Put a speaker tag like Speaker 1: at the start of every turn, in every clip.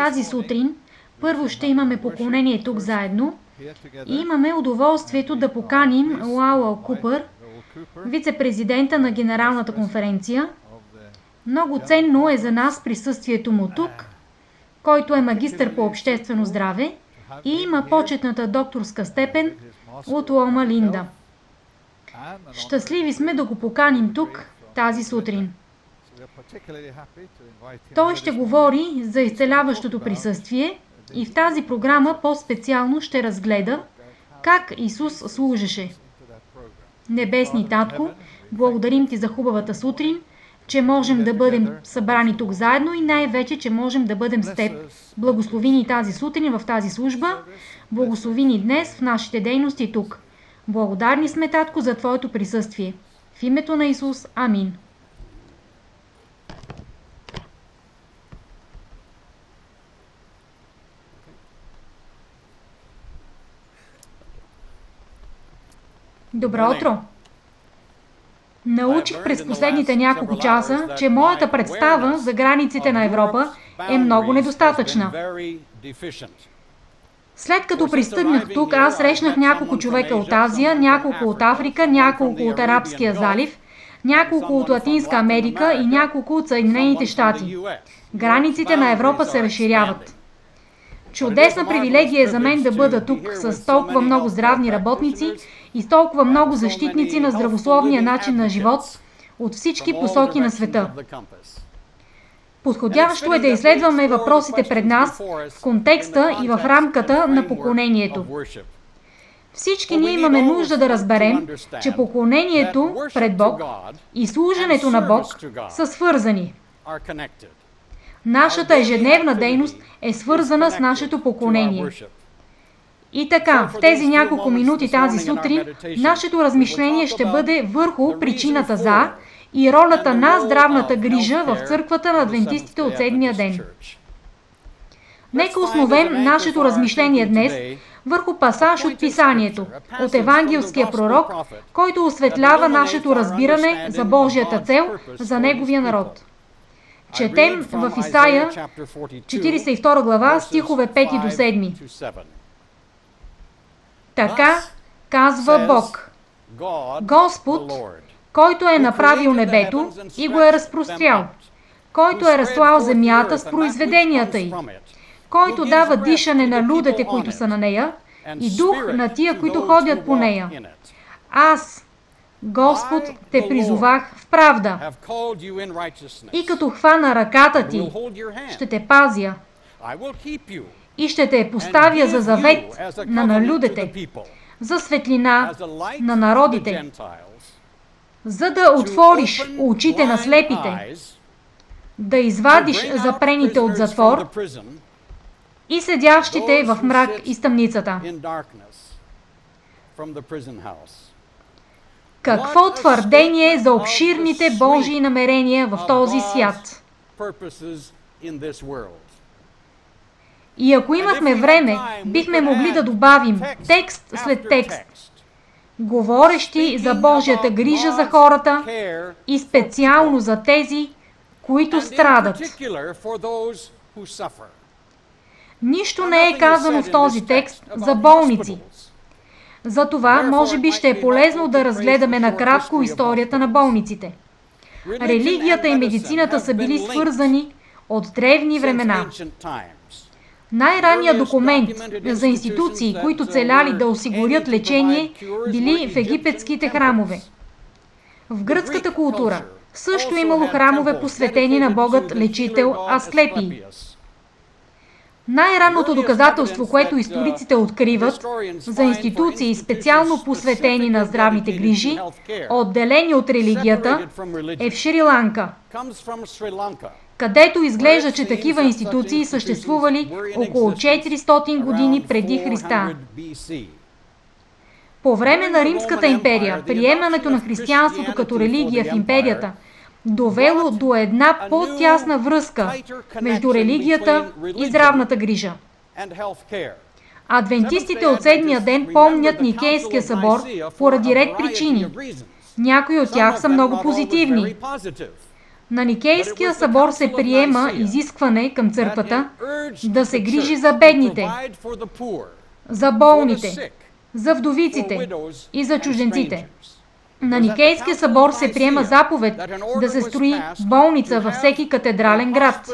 Speaker 1: Тази сутрин първо ще имаме поклонение тук заедно и имаме удоволствието да поканим Лауъл Купър, вице-президента на Генералната конференция. Много ценно е за нас присъствието му тук, който е магистър по обществено здраве и има почетната докторска степен от Лома Линда. Щастливи сме да го поканим тук тази сутрин. Той ще говори за изцеляващото присъствие и в тази програма по-специално ще разгледа как Исус служеше. Небесни Татко, благодарим Ти за хубавата сутрин, че можем да бъдем събрани тук заедно и най-вече, че можем да бъдем с Теб. Благослови ни тази сутрин в тази служба, благослови ни днес в нашите дейности тук. Благодарни сме, Татко, за Твоето присъствие. В името на Исус. Амин. Добро утро! Научих през последните няколко часа, че моята представа за границите на Европа е много недостатъчна. След като пристигнах тук, аз срещнах няколко човека от Азия, няколко от Африка, няколко от Арабския залив, няколко от Латинска Америка и няколко от Съединените щати. Границите на Европа се разширяват. Чудесна привилегия е за мен да бъда тук с толкова много здравни работници и с толкова много защитници на здравословния начин на живот от всички посоки на света. Подходящо е да изследваме въпросите пред нас в контекста и в рамката на поклонението. Всички ние имаме нужда да разберем, че поклонението пред Бог и служенето на Бог са свързани. Нашата ежедневна дейност е свързана с нашето поклонение. И така, в тези няколко минути тази сутрин, нашето размишление ще бъде върху причината за и ролята на здравната грижа в църквата на адвентистите от седмия ден. Нека основем нашето размишление днес върху пасаж от Писанието, от Евангелския пророк, който осветлява нашето разбиране за Божията цел за Неговия народ. Четем в Исаия 42 глава, стихове 5 до 7. Така казва Бог, Господ, който е направил небето и го е разпрострял, който е разслал земята с произведенията й, който дава дишане на людите, които са на нея, и дух на тия, които ходят по нея. Аз, Господ, те призовах в правда. И като хвана ръката ти, ще те пазя и ще те поставя за завет на людите, за светлина на народите, за да отвориш очите на слепите, да извадиш запрените от затвор и седящите в мрак из тъмницата. Какво твърдение за обширните Божии намерения в този свят! И ако имахме време, бихме могли да добавим текст след текст, говорещи за Божията грижа за хората и специално за тези, които страдат. Нищо не е казано в този текст за болници. Затова, може би, ще е полезно да разгледаме накратко историята на болниците. Религията и медицината са били свързани от древни времена. Най-ранният документ за институции, които целяли да осигурят лечение, били в египетските храмове. В гръцката култура също имало храмове, посветени на богът лечител Асклепий. Най-ранното доказателство, което историците откриват за институции, специално посветени на здравните грижи, отделени от религията, е в Шри-Ланка, където изглежда, че такива институции съществували около 400 години преди Христа. По време на Римската империя, приемането на християнството като религия в империята довело до една по-тясна връзка между религията и здравната грижа. Адвентистите от седмия ден помнят Никейския събор поради ред причини. Някои от тях са много позитивни. На Никейския събор се приема изискване към църквата да се грижи за бедните, за болните, за вдовиците и за чужденците. На Никейския събор се приема заповед да се строи болница във всеки катедрален град.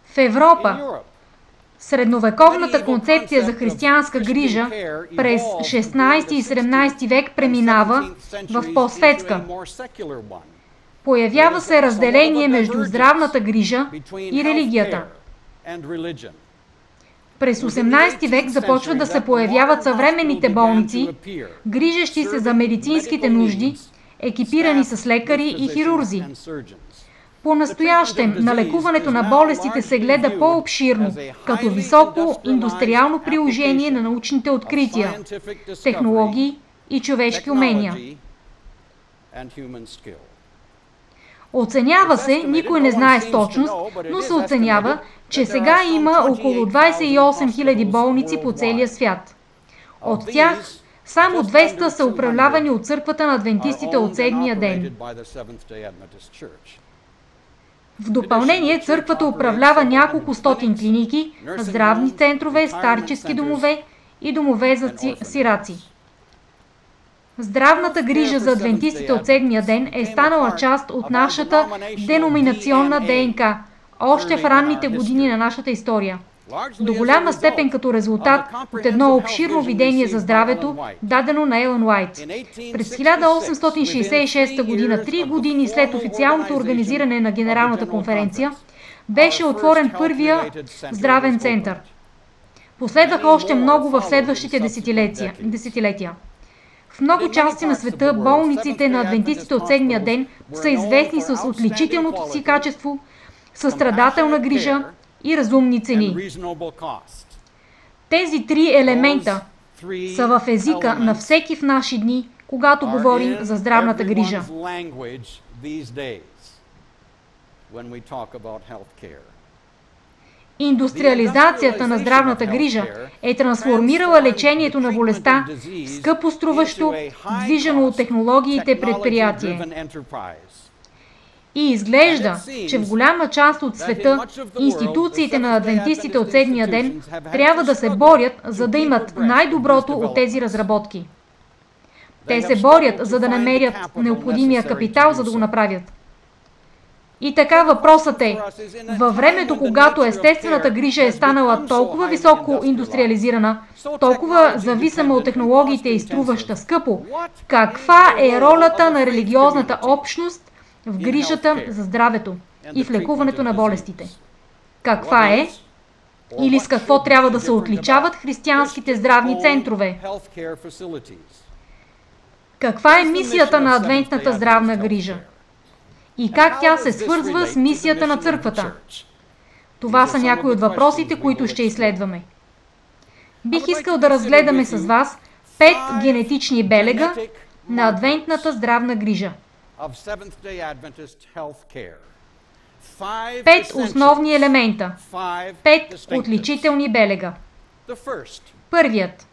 Speaker 1: В Европа средновековната концепция за християнска грижа през 16 и 17 век преминава в по-светска. Появява се разделение между здравната грижа и религията. През 18 век започват да се появяват съвременните болници, грижещи се за медицинските нужди, екипирани с лекари и хирурзи. По-настоящем на лекуването на болестите се гледа по-обширно, като високо индустриално приложение на научните открития, технологии и човешки умения. Оценява се, никой не знае с точност, но се оценява, че сега има около 28 000 болници по целия свят. От тях само 200 са управлявани от църквата на адвентистите от седмия ден. В допълнение, църквата управлява няколко стотин клиники, здравни центрове, старчески домове и домове за сираци. Здравната грижа за адвентистите от седмия ден е станала част от нашата деноминационна ДНК, още в ранните години на нашата история. До голяма степен като резултат от едно обширно видение за здравето, дадено на Елън Уайт. През 1866 година, 3 години след официалното организиране на Генералната конференция, беше отворен първия здравен център. Последваха още много в следващите десетилетия. В много части на света болниците на адвентистите от седмия ден са известни с отличителното си качество, състрадателна грижа и разумни цени. Тези три елемента са в езика на всеки в наши дни, когато говорим за здравната грижа. Индустриализацията на здравната грижа е трансформирала лечението на болестта в скъпоструващо, движено от технологиите предприятие. И изглежда, че в голяма част от света институциите на адвентистите от седмия ден трябва да се борят, за да имат най-доброто от тези разработки. Те се борят, за да намерят необходимия капитал, за да го направят. И така въпросът е, във времето, когато естествената грижа е станала толкова високо индустриализирана, толкова зависима от технологиите и струваща скъпо, каква е ролята на религиозната общност в грижата за здравето и в лекуването на болестите? Каква е или с какво трябва да се отличават християнските здравни центрове? Каква е мисията на адвентната здравна грижа? И как тя се свързва с мисията на църквата? Това са някои от въпросите, които ще изследваме. Бих искал да разгледаме с вас 5 генетични белега на адвентната здравна грижа. 5 основни елемента. 5 отличителни белега. Първият.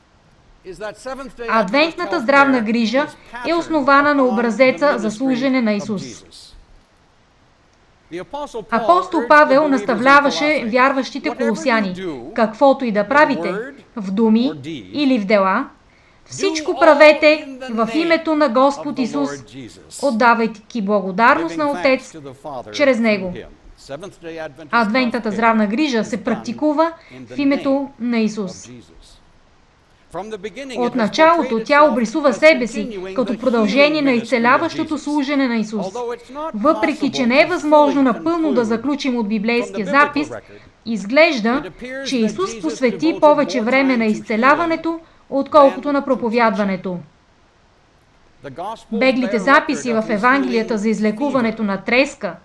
Speaker 1: Адвентната здравна грижа е основана на образеца за служене на Исус. Апостол Павел наставляваше вярващите колосяни: каквото и да правите, в думи или в дела, всичко правете в името на Господ Исус, отдавайки благодарност на Отец чрез Него. Адвентната здравна грижа се практикува в името на Исус. От началото тя обрисува себе си като продължение на изцеляващото служене на Исус. Въпреки че не е възможно напълно да заключим от библейския запис, изглежда, че Исус посвети повече време на изцеляването, отколкото на проповядването. Беглите записи в Евангелията за излекуването на треска,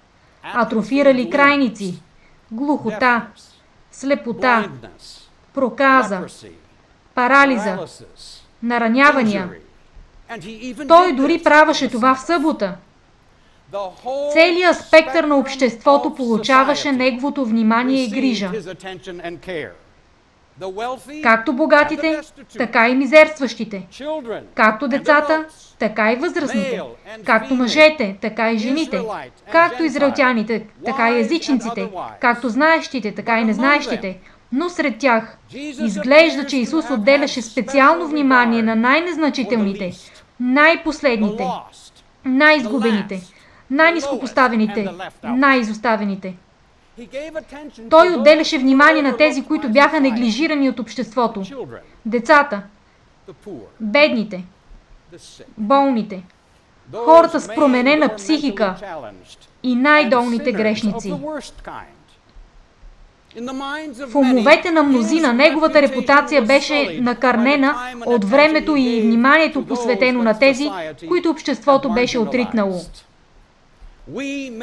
Speaker 1: атрофирали крайници, глухота, слепота, проказа, парализа, наранявания. Той дори правеше това в събота. Целият спектър на обществото получаваше неговото внимание и грижа. както богатите, така и мизерстващите, както децата, така и възрастните, както мъжете, така и жените, както израелтяните, така и езичниците, както знаещите, така и незнаещите. Но сред тях изглежда, че Исус отделяше специално внимание на най-незначителните, най-последните, най-изгубените, най-нископоставените, най-изоставените. Той отделяше внимание на тези, които бяха неглижирани от обществото. Децата, бедните, болните, хората с променена психика и най-долните грешници. В умовете на мнозина неговата репутация беше накърнена от времето и вниманието посветено на тези, които обществото беше отритнало.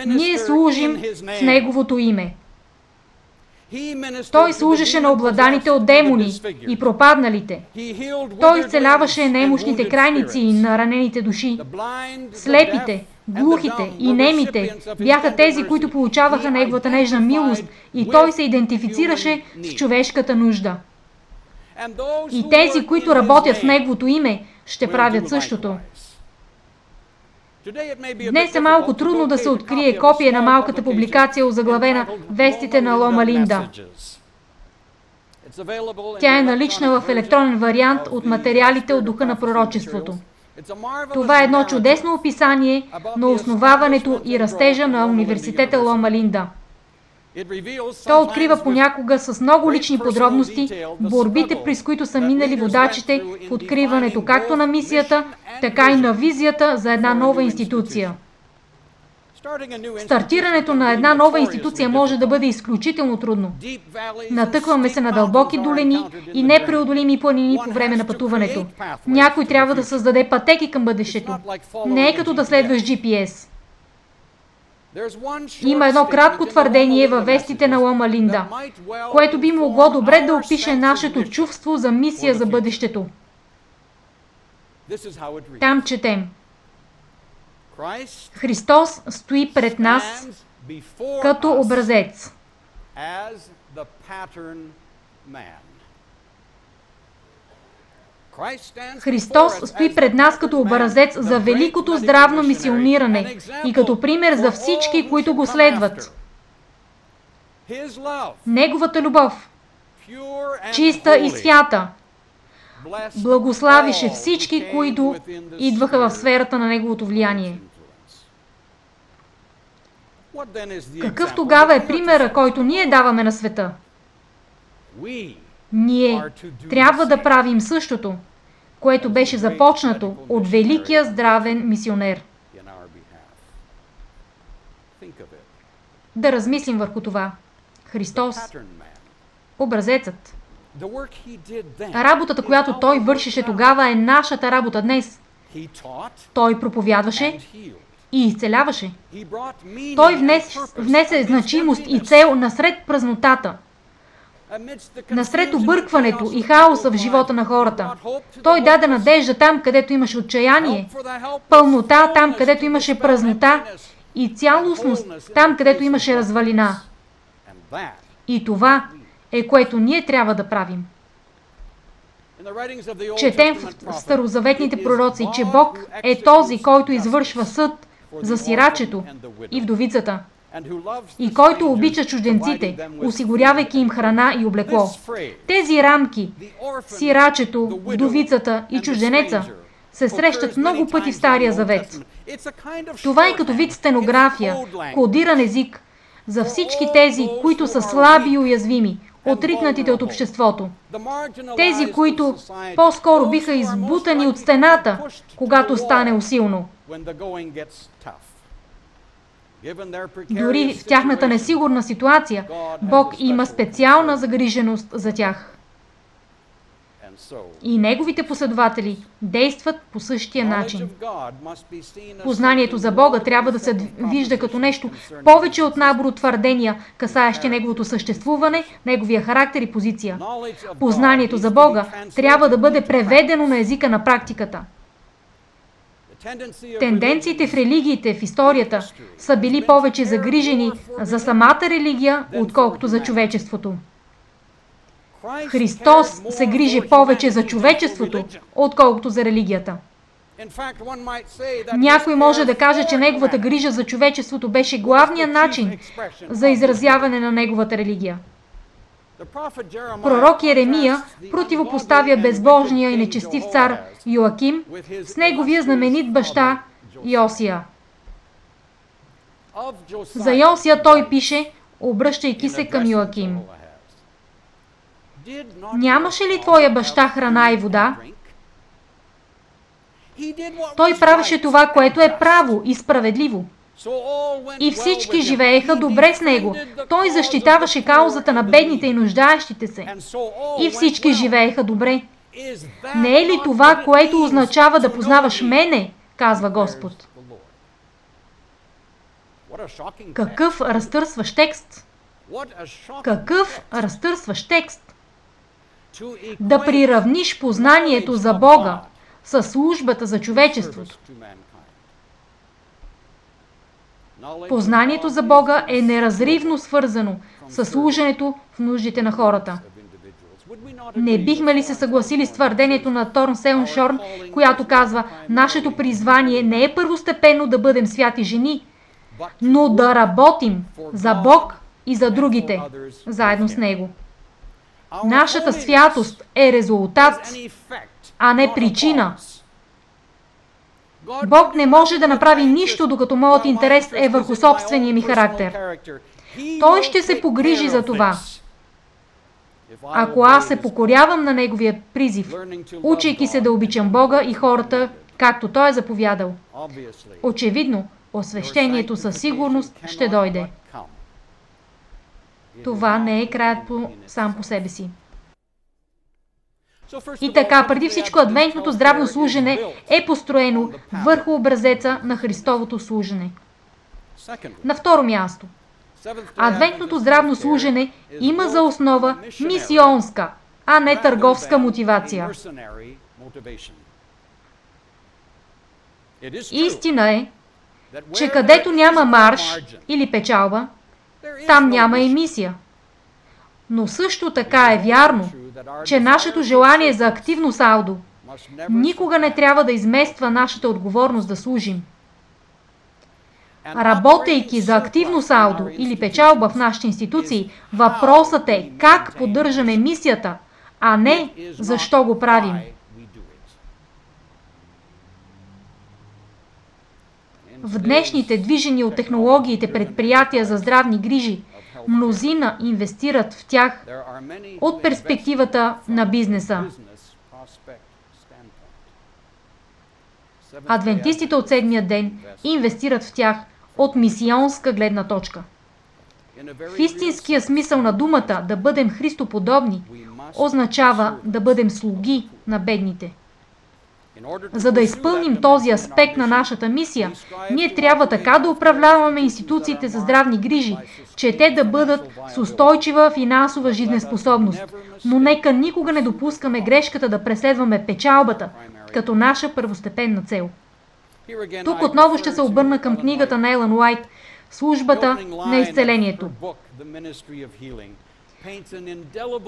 Speaker 1: Ние служим в Неговото име. Той служеше на обладаните от демони и пропадналите. Той изцеляваше немощните крайници и наранените души. Слепите, глухите и немите бяха тези, които получаваха Неговата нежна милост, и Той се идентифицираше с човешката нужда. И тези, които работят в Неговото име, ще правят същото. Днес е малко трудно да се открие копия на малката публикация, озаглавена "Вестите на Лома Линда". Тя е налична в електронен вариант от материалите от духа на пророчеството. Това е едно чудесно описание на основаването и растежа на университета Лома Линда. То открива понякога с много лични подробности борбите, през които са минали водачите в откриването както на мисията, така и на визията за една нова институция. Стартирането на една нова институция може да бъде изключително трудно. Натъкваме се на дълбоки долини и непреодолими планини по време на пътуването. Някой трябва да създаде пътеки към бъдещето. Не е като да следваш GPS. Има едно кратко твърдение във Вестите на Лома Линда, което би могло добре да опише нашето чувство за мисия за бъдещето. Там четем: Христос стои пред нас като образец. Христос стои пред нас като образец за великото здравно мисиониране и като пример за всички, които го следват. Неговата любов, чиста и свята, благославише всички, които идваха в сферата на Неговото влияние. Какъв тогава е примера, който ние даваме на света? Ние трябва да правим същото, което беше започнато от великия здравен мисионер. Да размислим върху това. Христос, образецът. Работата, която Той вършеше тогава, е нашата работа днес. Той проповядваше и изцеляваше. Той внесе значимост и цел насред празнотата, насред объркването и хаоса в живота на хората. Той даде надежда там, където имаше отчаяние, пълнота там, където имаше празнота, и цялостност там, където имаше развалина. И това е, което ние трябва да правим. Четем в старозаветните пророци, че Бог е този, който извършва съд за сирачето и вдовицата, и който обича чужденците, осигурявайки им храна и облекло. Тези рамки, сирачето, вдовицата и чужденеца, се срещат много пъти в Стария Завет. Това е като вид стенография, кодиран език за всички тези, които са слаби и уязвими, отритнатите от обществото. Тези, които по-скоро биха избутани от стената, когато стане усилно. Дори в тяхната несигурна ситуация, Бог има специална загриженост за тях. И Неговите последователи действат по същия начин. Познанието за Бога трябва да се вижда като нещо повече от набор от твърдения, касаещи Неговото съществуване, Неговия характер и позиция. Познанието за Бога трябва да бъде преведено на езика на практиката. Тенденциите в религиите, в историята, са били повече загрижени за самата религия, отколкото за човечеството. Христос се грижи повече за човечеството, отколкото за религията. Някой може да каже, че неговата грижа за човечеството беше главният начин за изразяване на неговата религия. Пророк Йеремия противопоставя безбожния и нечестив цар Йоаким с неговия знаменит баща Йосия. За Йосия той пише, обръщайки се към Йоаким: нямаше ли твоя баща храна и вода? Той правеше това, което е право и справедливо. И всички живееха добре с него. Той защитаваше каузата на бедните и нуждаещите се. И всички живееха добре. Не е ли това, което означава да познаваш мене, казва Господ? Какъв разтърсващ текст! Какъв разтърсващ текст! Да приравниш познанието за Бога със службата за човечеството. Познанието за Бога е неразривно свързано със служенето в нуждите на хората. Не бихме ли се съгласили с твърдението на Торн Селншорн, която казва: нашето призвание не е първостепенно да бъдем святи жени, но да работим за Бог и за другите, заедно с Него. Нашата святост е резултат, а не причина. Бог не може да направи нищо, докато моят интерес е върху собствения ми характер. Той ще се погрижи за това. Ако аз се покорявам на Неговия призив, учейки се да обичам Бога и хората, както Той е заповядал, очевидно, освещението със сигурност ще дойде. Това не е краят сам по себе си. И така, преди всичко, адвентното здравно служене е построено върху образеца на Христовото служене. На второ място, адвентното здравно служене има за основа мисионска, а не търговска мотивация. Истина е, че където няма марж или печалба, там няма и мисия. Но също така е вярно, че нашето желание за активно салдо никога не трябва да измества нашата отговорност да служим. Работейки за активно салдо или печалба в нашите институции, въпросът е как поддържаме мисията, а не защо го правим. В днешните движени от технологиите предприятия за здравни грижи, мнозина инвестират в тях от перспективата на бизнеса. Адвентистите от седмия ден инвестират в тях от мисионска гледна точка. В истинския смисъл на думата да бъдем Христоподобни означава да бъдем слуги на бедните. За да изпълним този аспект на нашата мисия, ние трябва така да управляваме институциите за здравни грижи, че те да бъдат с устойчива финансова жизнеспособност. Но нека никога не допускаме грешката да преследваме печалбата като наша първостепенна цел. Тук отново ще се обърна към книгата на Елън Уайт "Службата на изцелението".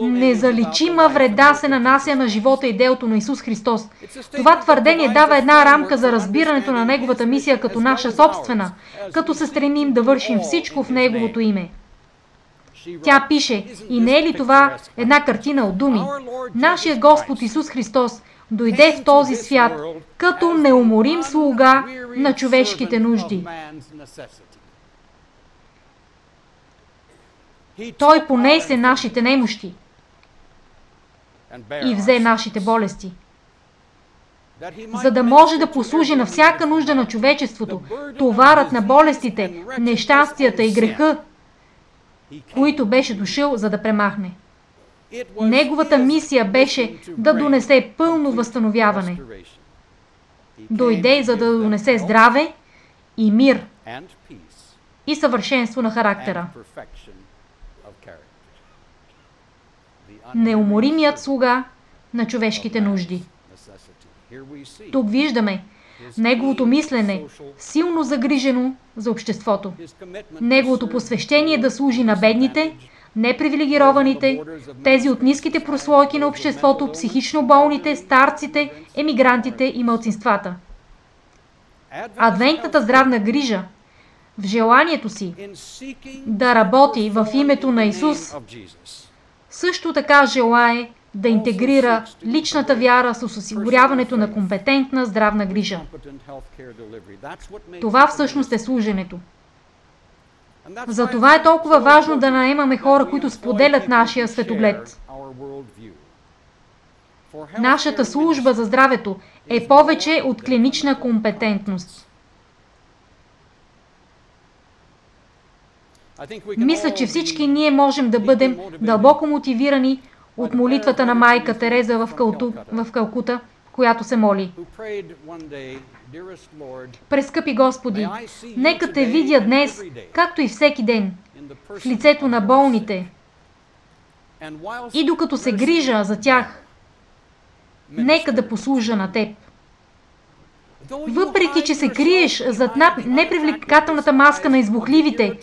Speaker 1: Незаличима вреда се нанася на живота и делото на Исус Христос. Това твърдение дава една рамка за разбирането на Неговата мисия като наша собствена, като се стремим да вършим всичко в Неговото име. Тя пише: и не е ли това една картина от думи? Нашият Господ Исус Христос дойде в този свят като неуморим слуга на човешките нужди. Той понесе нашите немощи и взе нашите болести. За да може да послужи на всяка нужда на човечеството, товарът на болестите, нещастията и греха, които беше дошъл за да премахне. Неговата мисия беше да донесе пълно възстановяване. Дойде за да донесе здраве и мир и съвършенство на характера. Неуморимият слуга на човешките нужди. Тук виждаме неговото мислене, силно загрижено за обществото. Неговото посвещение да служи на бедните, непривилегированите, тези от ниските прослойки на обществото, психично болните, старците, емигрантите и малцинствата. Адвентната здравна грижа в желанието си да работи в името на Исус също така желае да интегрира личната вяра с осигуряването на компетентна здравна грижа. Това всъщност е служенето. Затова е толкова важно да наемаме хора, които споделят нашия светоглед. Нашата служба за здравето е повече от клинична компетентност. Мисля, че всички ние можем да бъдем дълбоко мотивирани от молитвата на майка Тереза в Калкута, която се моли: Прескъпи Господи, нека Те видя днес, както и всеки ден, в лицето на болните, и докато се грижа за тях, нека да послужа на Теб. Въпреки че се криеш зад непривлекателната маска на избухливите,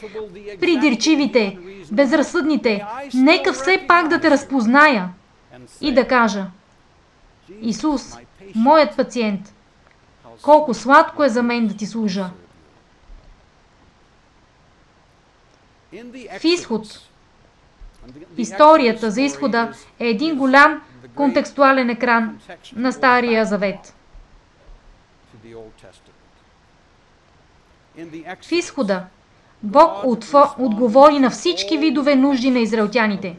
Speaker 1: придирчивите, безразсъдните, нека все пак да Те разпозная и да кажа: Исус, моят пациент, колко сладко е за мен да Ти служа. В Изход, историята за изхода е един голям контекстуален екран на Стария Завет. В изхода Бог отговори на всички видове нужди на израелтяните.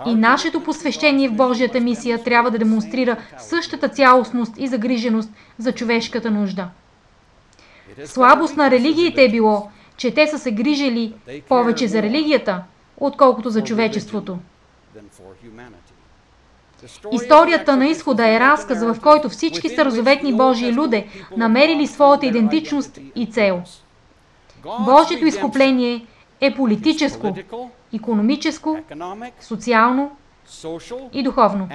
Speaker 1: И нашето посвещение в Божията мисия трябва да демонстрира същата цялостност и загриженост за човешката нужда. Слабост на религиите е било, че те са се грижили повече за религията, отколкото за човечеството. Историята на изхода е разказ, в който всички старозаветни Божии люде намерили своята идентичност и цел. Божието изкупление е политическо, икономическо, социално и духовно.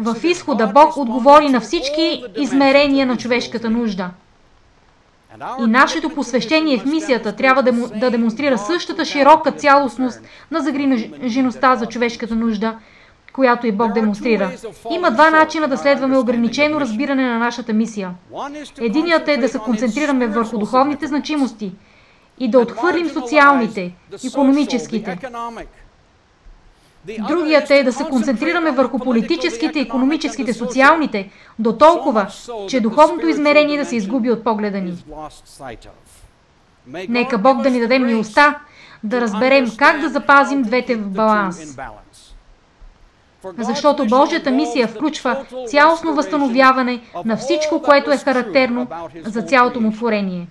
Speaker 1: В изхода Бог отговори на всички измерения на човешката нужда. И нашето посвещение в мисията трябва да демонстрира същата широка цялостност на загрижеността за човешката нужда, която и Бог демонстрира. Има два начина да следваме ограничено разбиране на нашата мисия. Единият е да се концентрираме върху духовните значимости и да отхвърлим социалните, икономическите. Другият е да се концентрираме върху политическите, икономическите, социалните, до толкова, че духовното измерение да се изгуби от погледа ни. Нека Бог да ни даде милостта да разберем как да запазим двете в баланс. Защото Божията мисия включва цялостно възстановяване на всичко, което е характерно за цялото му творение.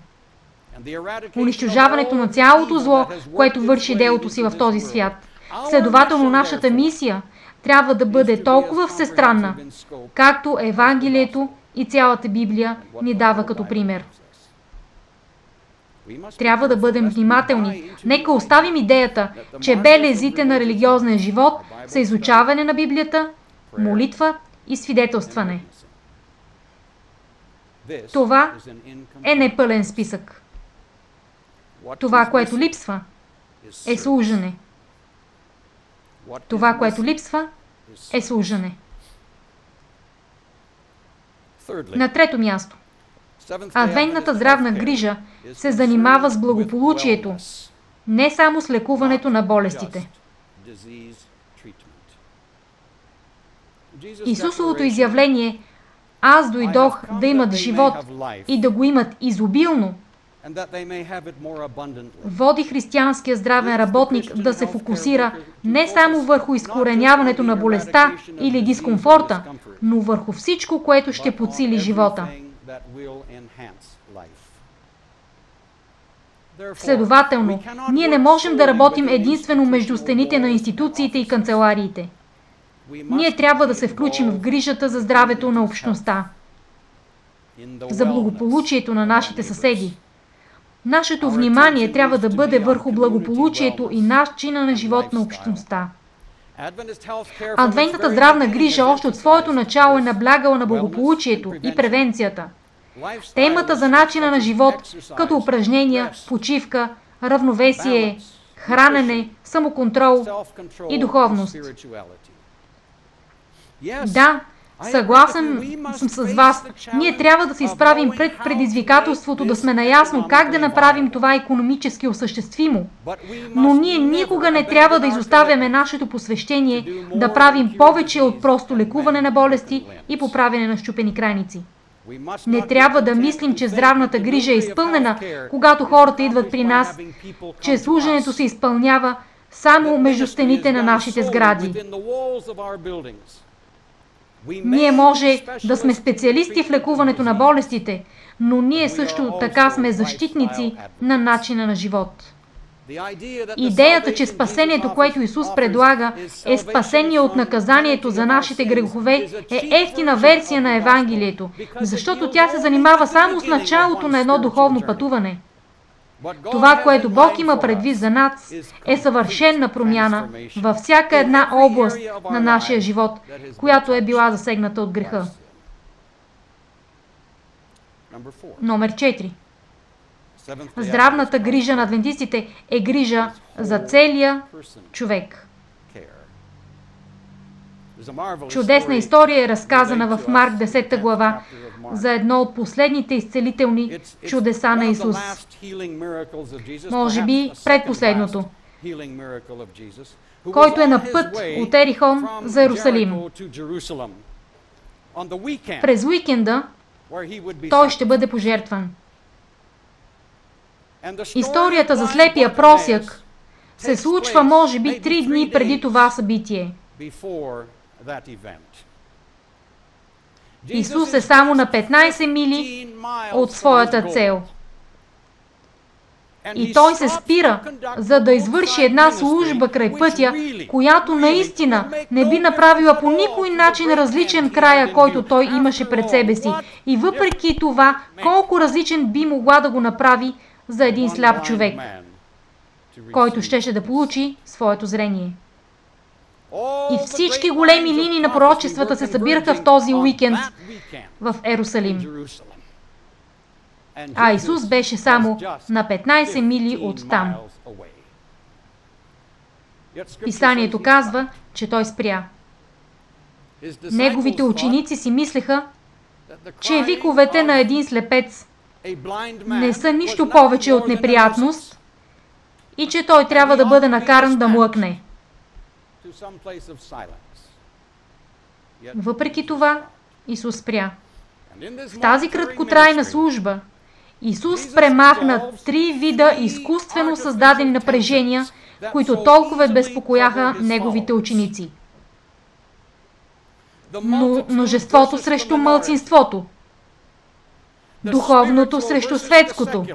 Speaker 1: Унищожаването на цялото зло, което върши делото си в този свят. Следователно, нашата мисия трябва да бъде толкова всестранна, както Евангелието и цялата Библия ни дава като пример. Трябва да бъдем внимателни. Нека оставим идеята, че белезите на религиозния живот са изучаване на Библията, молитва и свидетелстване. Това е непълен списък. Това, което липсва, е служене. Това, което липсва, е служене. На трето място. Адвентната здравна грижа се занимава с благополучието, не само с лекуването на болестите. Исусовото изявление «Аз дойдох да имат живот и да го имат изобилно» води християнския здравен работник да се фокусира не само върху изкореняването на болестта или дискомфорта, но върху всичко, което ще подсили живота. Следователно, ние не можем да работим единствено между стените на институциите и канцелариите. Ние трябва да се включим в грижата за здравето на общността, за благополучието на нашите съседи. Нашето внимание трябва да бъде върху благополучието и начина на живот на общността. Адвентната здравна грижа още от своето начало е наблягала на благополучието и превенцията. Темата за начина на живот, като упражнения, почивка, равновесие, хранене, самоконтрол и духовност. Да, съгласен съм с вас. Ние трябва да се изправим пред предизвикателството да сме наясно как да направим това икономически осъществимо. Но ние никога не трябва да изоставяме нашето посвещение да правим повече от просто лекуване на болести и поправяне на счупени крайници. Не трябва да мислим, че здравната грижа е изпълнена, когато хората идват при нас, че служенето се изпълнява само между стените на нашите сгради. Ние може да сме специалисти в лекуването на болестите, но ние също така сме защитници на начина на живот. Идеята, че спасението, което Исус предлага, е спасение от наказанието за нашите грехове, е евтина версия на Евангелието, защото тя се занимава само с началото на едно духовно пътуване. Това, което Бог има предвид за нас, е съвършена промяна във всяка една област на нашия живот, която е била засегната от греха. Номер 4. Здравната грижа на адвентистите е грижа за целия човек. Чудесна история е разказана в Марк 10 глава за едно от последните изцелителни чудеса на Исус. Може би предпоследното, който е на път от Ерихон за Иерусалим. През уикенда той ще бъде пожертван. Историята за слепия просяк се случва може би 3 дни преди това събитие. Исус е само на 15 мили от своята цел. И той се спира, за да извърши една служба край пътя, която наистина не би направила по никой начин различен края, който той имаше пред себе си. И въпреки това, колко различен би могла да го направи за един сляп човек, който щеше да получи своето зрение. И всички големи линии на пророчествата се събираха в този уикенд в Иерусалим. А Исус беше само на 15 мили от там. Писанието казва, че той спря. Неговите ученици си мислеха, че виковете на един слепец не са нищо повече от неприятност и че той трябва да бъде накаран да млъкне. Въпреки това, Исус спря. В тази краткотрайна служба Исус премахна 3 вида изкуствено създадени напрежения, които толкова безпокояха неговите ученици. Множеството срещу малцинството, духовното срещу светското,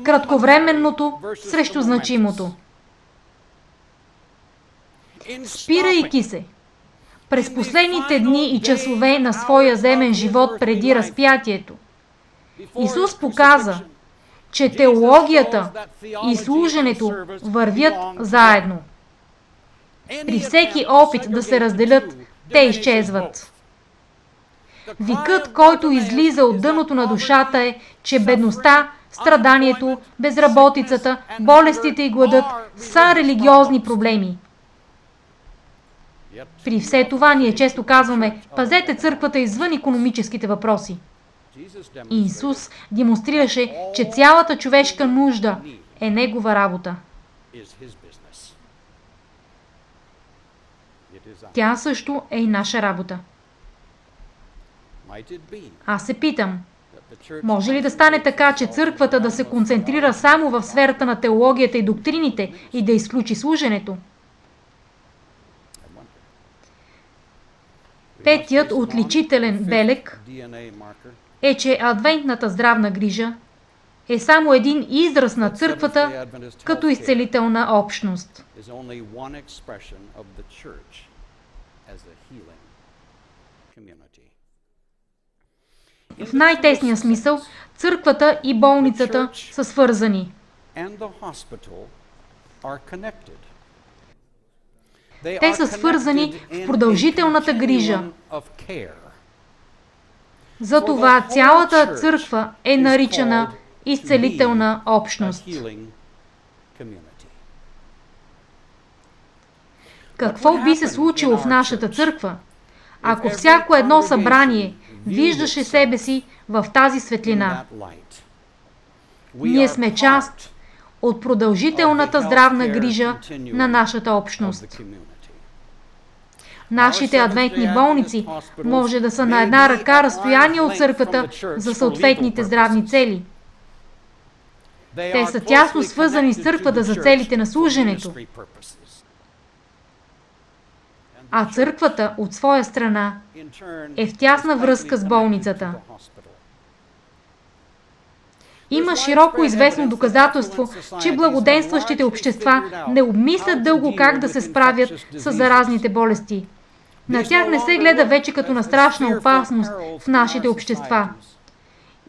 Speaker 1: кратковременното срещу значимото. Спирайки се през последните дни и часове на своя земен живот преди разпятието, Исус показа, че теологията и служенето вървят заедно. При всеки опит да се разделят, те изчезват. Викът, който излиза от дъното на душата е, че бедността, страданието, безработицата, болестите и гладът са религиозни проблеми. При все това ние често казваме, пазете църквата извън икономическите въпроси. И Исус демонстрираше, че цялата човешка нужда е Негова работа. Тя също е и наша работа. Аз се питам, може ли да стане така, че църквата да се концентрира само в сферата на теологията и доктрините и да изключи служенето? Петият отличителен белег е, че адвентната здравна грижа е само един израз на църквата като изцелителна общност. В най-тесния смисъл, църквата и болницата са свързани. Те са свързани в продължителната грижа. Затова цялата църква е наричана изцелителна общност. Какво би се случило в нашата църква, ако всяко едно събрание виждаше себе си в тази светлина? Ние сме част от продължителната здравна грижа на нашата общност. Нашите адвентни болници може да са на една ръка разстояние от църквата за съответните здравни цели. Те са тясно свързани с църквата за целите на служенето. А църквата, от своя страна, е в тясна връзка с болницата. Има широко известно доказателство, че благоденстващите общества не обмислят дълго как да се справят с заразните болести. На тях не се гледа вече като на страшна опасност в нашите общества.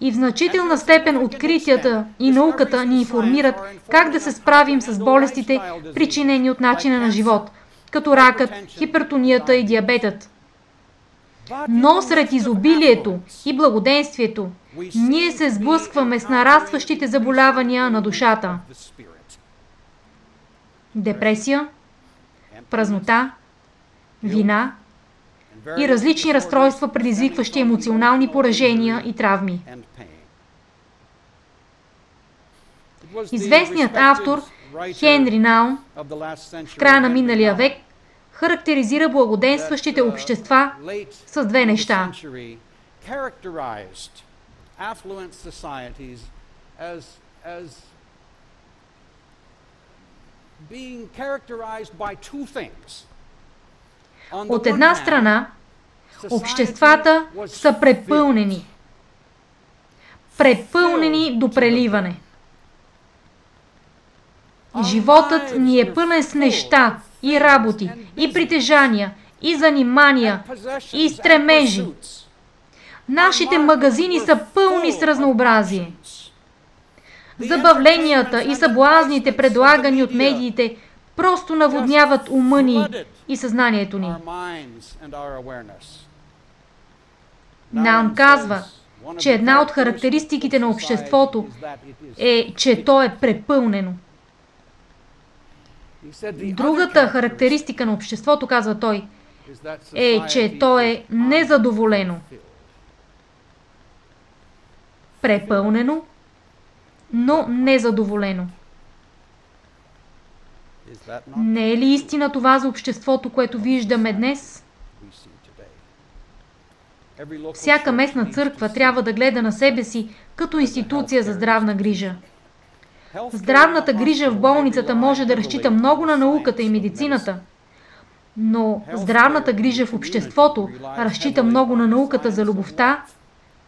Speaker 1: И в значителна степен откритията и науката ни информират как да се справим с болестите, причинени от начина на живот, като ракът, хипертонията и диабетът. Но сред изобилието и благоденствието, ние се сблъскваме с нарастващите заболявания на душата. Депресия, празнота, вина и различни разстройства, предизвикващи емоционални поражения и травми. Известният автор Хенри Наун в края на миналия век характеризира благоденстващите общества с две неща. От една страна, обществата са препълнени до преливане. Животът ни е пълен с неща и работи, и притежания, и занимания, и стремежи. Нашите магазини са пълни с разнообразие. Забавленията и съблазните, предлагани от медиите, просто наводняват ума ни и съзнанието ни. Наун казва, че една от характеристиките на обществото е, че то е препълнено. Другата характеристика на обществото, казва той, е, че то е незадоволено. Препълнено, но незадоволено. Не е ли истина това за обществото, което виждаме днес? Всяка местна църква трябва да гледа на себе си като институция за здравна грижа. Здравната грижа в болницата може да разчита много на науката и медицината, но здравната грижа в обществото разчита много на науката за любовта,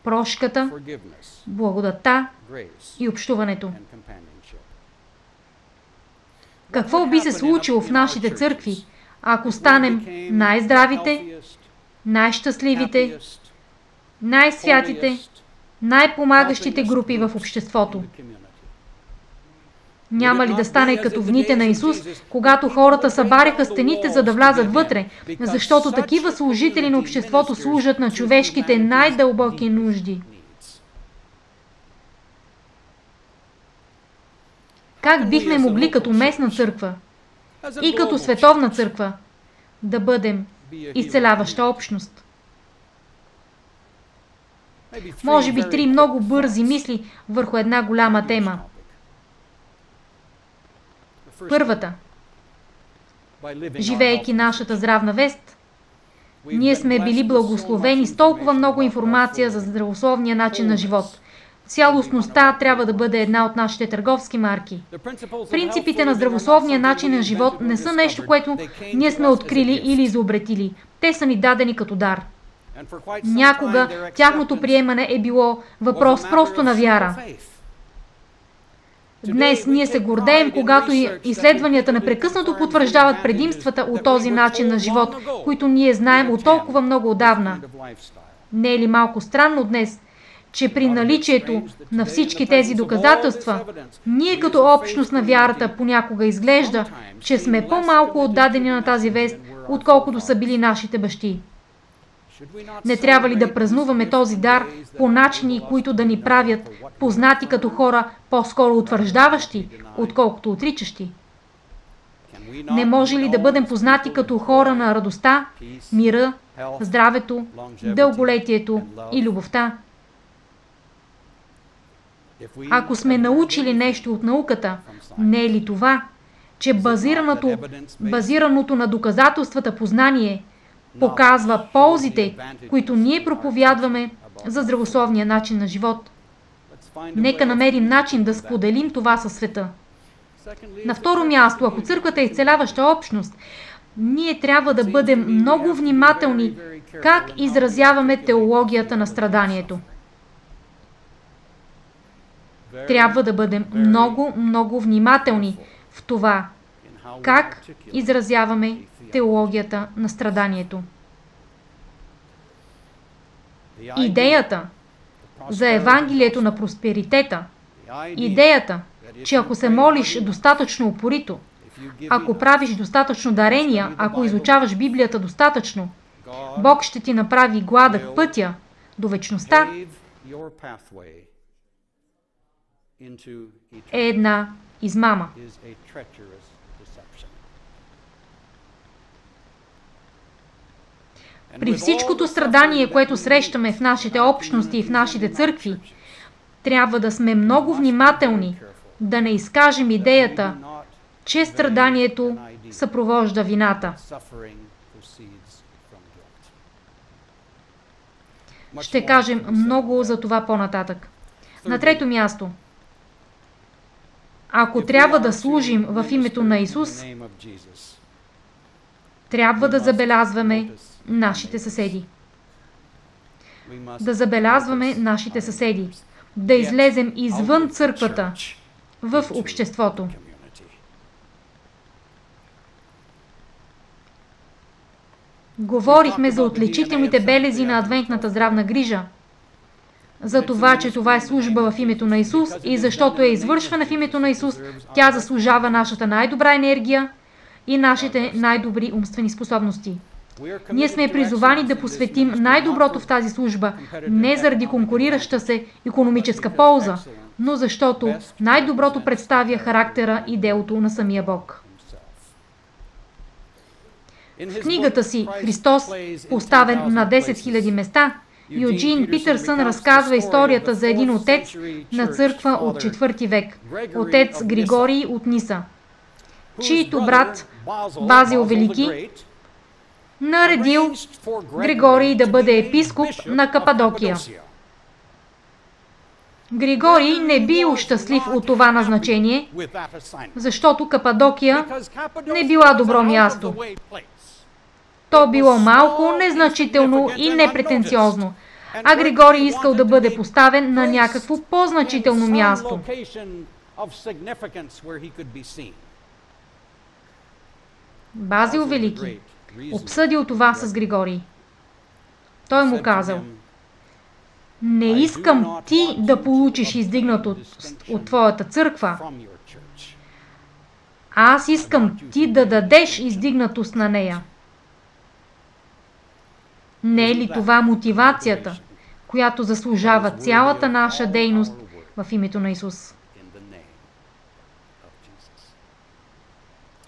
Speaker 1: прошката, благодата и общуването. Какво би се случило в нашите църкви, ако станем най-здравите, най-щастливите, най-святите, най-помагащите групи в обществото? Няма ли да стане като в дните на Исус, когато хората събаряха стените, за да влязат вътре, защото такива служители на обществото служат на човешките най-дълбоки нужди? Как бихме могли като местна църква и като световна църква да бъдем изцеляваща общност? Може би 3 много бързи мисли върху една голяма тема. Първата. Живеейки нашата здравна вест, ние сме били благословени с толкова много информация за здравословния начин на живот. Цялостността трябва да бъде една от нашите търговски марки. Принципите на здравословния начин на живот не са нещо, което ние сме открили или изобретили. Те са ни дадени като дар. Някога тяхното приемане е било въпрос просто на вяра. Днес ние се гордеем, когато изследванията непрекъснато потвърждават предимствата от този начин на живот, които ние знаем от толкова много отдавна. Не е ли малко странно днес, че при наличието на всички тези доказателства, ние като общност на вярата понякога изглежда, че сме по-малко отдадени на тази вест, отколкото са били нашите бащи. Не трябва ли да празнуваме този дар по начини, които да ни правят познати като хора по-скоро утвърждаващи, отколкото отричащи? Не може ли да бъдем познати като хора на радостта, мира, здравето, дълголетието и любовта? Ако сме научили нещо от науката, не е ли това, че базираното на доказателствата познание показва ползите, които ние проповядваме за здравословния начин на живот? Нека намерим начин да споделим това със света. На второ място, ако църквата е изцеляваща общност, ние трябва да бъдем много внимателни как изразяваме теологията на страданието. Трябва да бъдем много внимателни в това, как изразяваме теологията на страданието. Идеята за Евангелието на просперитета, идеята, че ако се молиш достатъчно упорито, ако правиш достатъчно дарения, ако изучаваш Библията достатъчно, Бог ще ти направи гладък пътя до вечността, е една измама. При всичкото страдание, което срещаме в нашите общности и в нашите църкви, трябва да сме много внимателни да не изкажем идеята, че страданието съпровожда вината. Ще кажем много за това по-нататък. На трето място, ако трябва да служим в името на Исус, трябва да забелязваме нашите съседи. Да забелязваме нашите съседи. Да излезем извън църквата, в обществото. Говорихме за отличителните белези на адвентната здравна грижа. За това, че това е служба в името на Исус и защото е извършвана в името на Исус, тя заслужава нашата най-добра енергия и нашите най-добри умствени способности. Ние сме призовани да посветим най-доброто в тази служба, не заради конкурираща се икономическа полза, но защото най-доброто представя характера и делото на самия Бог. В книгата си «Христос, поставен на 10 000 места», Юджин Питърсън разказва историята за един отец на църква от 4 век, отец Григорий от Ниса, чийто брат Базил Велики наредил Григорий да бъде епископ на Кападокия. Григорий не бил щастлив от това назначение, защото Кападокия не била добро място. То било малко, незначително и непретенциозно, а Григорий искал да бъде поставен на някакво по-значително място. Базил Велики обсъдил това с Григорий. Той му казал: не искам ти да получиш издигнатост от твоята църква. Аз искам ти да дадеш издигнатост на нея. Не е ли това мотивацията, която заслужава цялата наша дейност в името на Исус?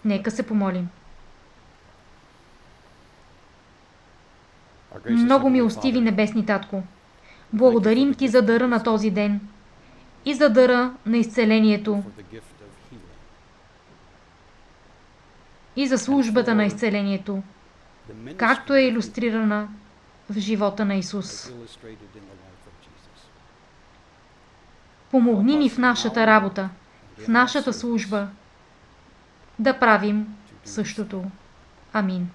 Speaker 1: Нека се помолим. Много милостиви небесни Татко, благодарим Ти за дъра на този ден и за дъра на изцелението и за службата на изцелението, както е илюстрирана в живота на Исус. Помогни ни в нашата работа, в нашата служба, да правим същото. Амин.